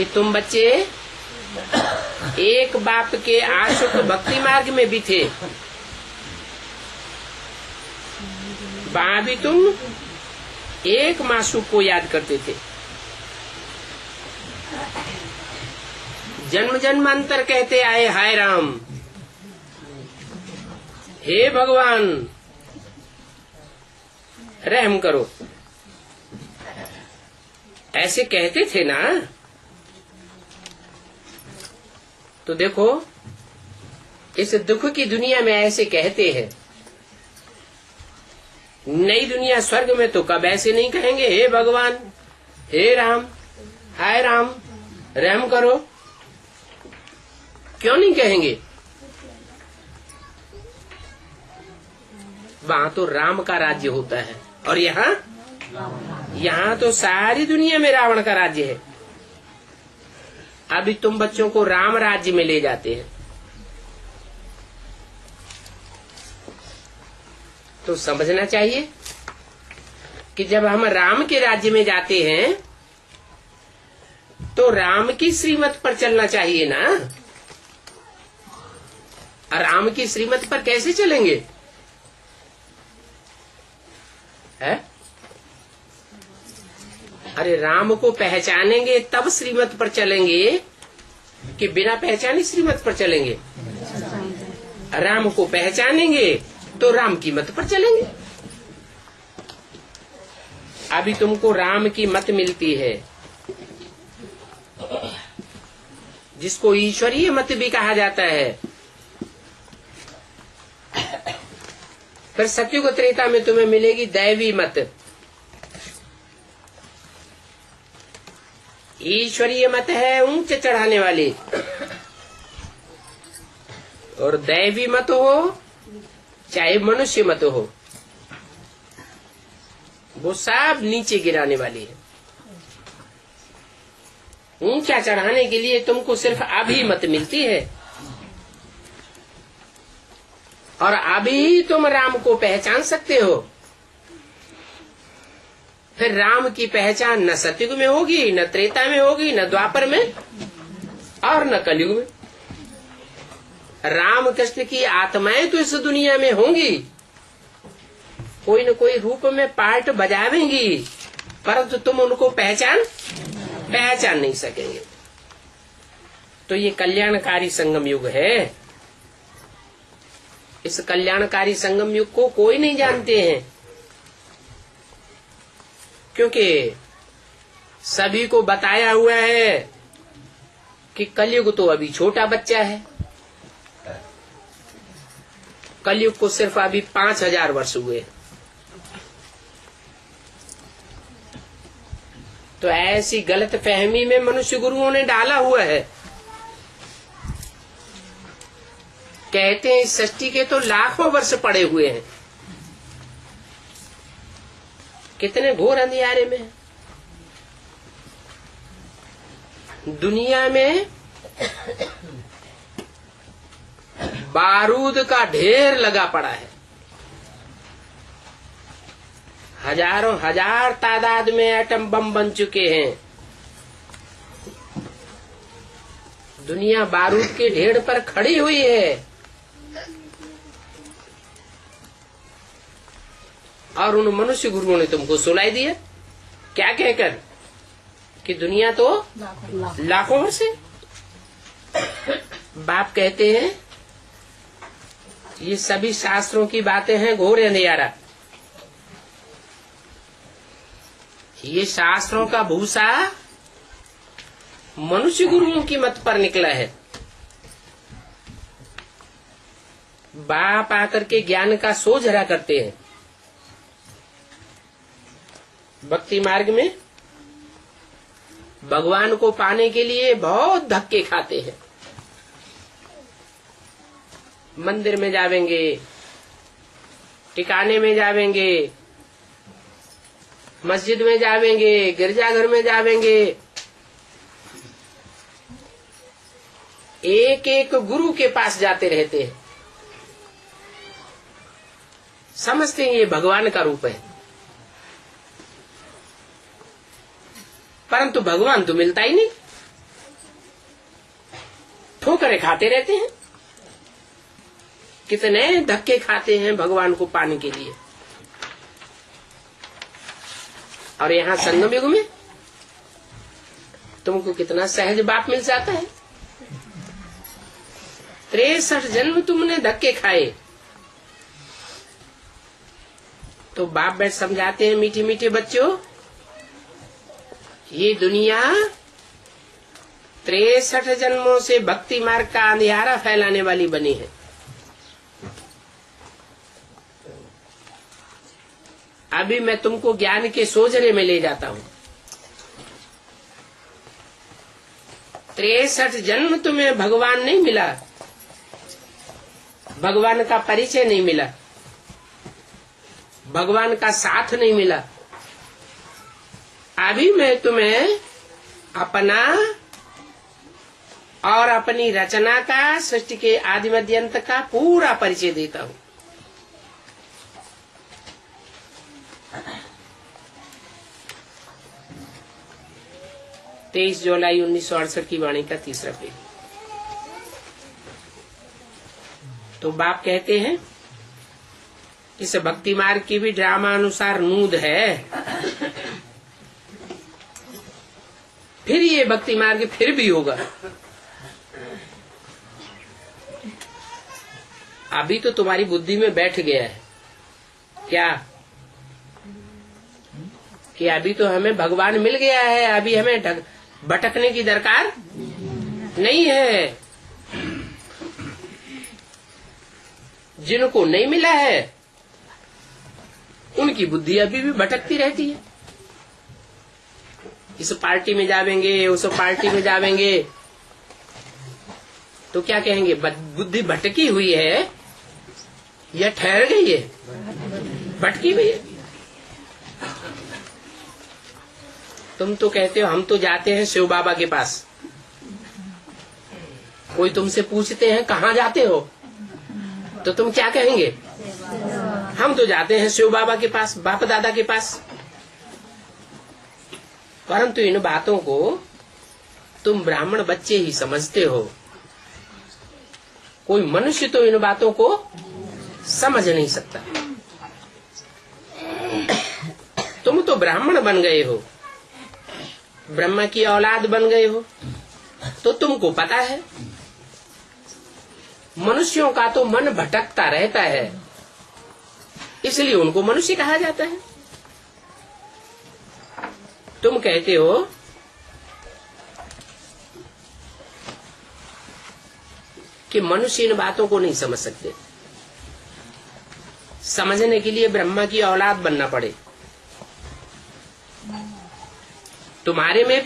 कि तुम बच्चे एक बाप के आशुक भक्ति मार्ग में भी थे, वहां भी तुम एक मासूक को याद करते थे। जन्म जन्मांतर कहते आए हाय राम, हे भगवान रहम करो, ऐसे कहते थे ना। तो देखो इस दुख की दुनिया में ऐसे कहते हैं, नई दुनिया स्वर्ग में तो कब ऐसे नहीं कहेंगे हे भगवान, हे राम, हाय राम रहम करो, क्यों नहीं कहेंगे? वहां तो राम का राज्य होता है और यहाँ तो सारी दुनिया में रावण का राज्य है। अभी तुम बच्चों को राम राज्य में ले जाते हैं, तो समझना चाहिए कि जब हम राम के राज्य में जाते हैं तो राम की श्रीमत पर चलना चाहिए ना। राम की श्रीमत पर कैसे चलेंगे? है? अरे राम को पहचानेंगे तब श्रीमत पर चलेंगे कि बिना पहचाने श्रीमत पर चलेंगे? राम को पहचानेंगे तो राम की मत पर चलेंगे। अभी तुमको राम की मत मिलती है, जिसको ईश्वरीय मत भी कहा जाता है। फिर सतयुग त्रेता में तुम्हें मिलेगी दैवी मत। ईश्वरीय मत है ऊंचे चढ़ाने वाली, और दैवी मत हो चाहे मनुष्य मत हो, वो सब नीचे गिराने वाली है। ऊंचा चढ़ाने के लिए तुमको सिर्फ अभी मत मिलती है, और अभी तुम राम को पहचान सकते हो। फिर राम की पहचान न सतयुग में होगी, न त्रेता में होगी, न द्वापर में, और न कलयुग में। राम कृष्ण की आत्माएं तो इस दुनिया में होंगी, कोई न कोई रूप में पार्ट बजावेंगी, परंतु तुम उनको पहचान नहीं सकेंगे। तो ये कल्याणकारी संगम युग है। इस कल्याणकारी संगम युग को कोई नहीं जानते हैं, क्योंकि सभी को बताया हुआ है कि कलयुग तो अभी छोटा बच्चा है। कलयुग को सिर्फ अभी 5000 वर्ष हुए। तो ऐसी गलत फहमी में मनुष्य गुरुओं ने डाला हुआ है। कहते हैं इस सृष्टि के तो लाखों वर्ष पड़े हुए हैं। कितने घोर अंधियारे में दुनिया में बारूद का ढेर लगा पड़ा है। हजारों हजार तादाद में एटम बम बन चुके हैं। दुनिया बारूद के ढेर पर खड़ी हुई है, और उन मनुष्य गुरुओं ने तुमको सुनाई दिया क्या कहकर कि दुनिया तो लाखों वर्ष है। बाप कहते हैं ये सभी शास्त्रों की बातें हैं घोर अंधियारा। ये शास्त्रों का भूसा मनुष्य गुरुओं की मत पर निकला है। बाप आकर के ज्ञान का सोझरा करते हैं। भक्ति मार्ग में भगवान को पाने के लिए बहुत धक्के खाते हैं। मंदिर में जावेंगे, टिकाने में जावेंगे, मस्जिद में जावेंगे, गिरजाघर में जावेंगे, एक एक गुरु के पास जाते रहते हैं। समझते हैं ये भगवान का रूप है, परंतु भगवान तो मिलता ही नहीं। ठोकरें खाते रहते हैं, कितने धक्के खाते हैं भगवान को पाने के लिए। और यहाँ संगम युग में तुमको कितना सहज बाप मिल जाता है। 63 जन्म तुमने धक्के खाए, तो बाप बैठ समझाते हैं, मीठे मीठे बच्चों, ये दुनिया 63 जन्मों से भक्ति मार्ग का अंधियारा फैलाने वाली बनी है। अभी मैं तुमको ज्ञान के सोजरे में ले जाता हूँ। 63 जन्म तुम्हें भगवान नहीं मिला, भगवान का परिचय नहीं मिला, भगवान का साथ नहीं मिला। अभी मैं तुम्हें अपना और अपनी रचना का, सृष्टि के आदि मध्य अंत का पूरा परिचय देता हूँ। तेईस जुलाई 1968 की वाणी का तीसरा पेज। तो बाप कहते हैं, इस भक्ति मार्ग की भी ड्रामा अनुसार नूद है। फिर ये भक्ति मार्ग फिर भी होगा। अभी तो तुम्हारी बुद्धि में बैठ गया है क्या कि अभी तो हमें भगवान मिल गया है, अभी हमें भटकने की दरकार नहीं है। जिनको नहीं मिला है उनकी बुद्धि अभी भी भटकती रहती है। इस पार्टी में जावेंगे, उस पार्टी में जावेंगे, तो क्या कहेंगे, बुद्धि भटकी हुई है या ठहर गई है? भटकी हुई है। तुम तो कहते हो हम तो जाते हैं शिव बाबा के पास। कोई तुमसे पूछते हैं कहाँ जाते हो, तो तुम क्या कहेंगे, हम तो जाते हैं शिव बाबा के पास, बाप दादा के पास। परंतु इन बातों को तुम ब्राह्मण बच्चे ही समझते हो, कोई मनुष्य तो इन बातों को समझ नहीं सकता। तुम तो ब्राह्मण बन गए हो, ब्रह्मा की औलाद बन गए हो, तो तुमको पता है। मनुष्यों का तो मन भटकता रहता है, इसलिए उनको मनुष्य कहा जाता है। तुम कहते हो कि मनुष्य इन बातों को नहीं समझ सकते, समझने के लिए ब्रह्मा की औलाद बनना पड़े। तुम्हारे में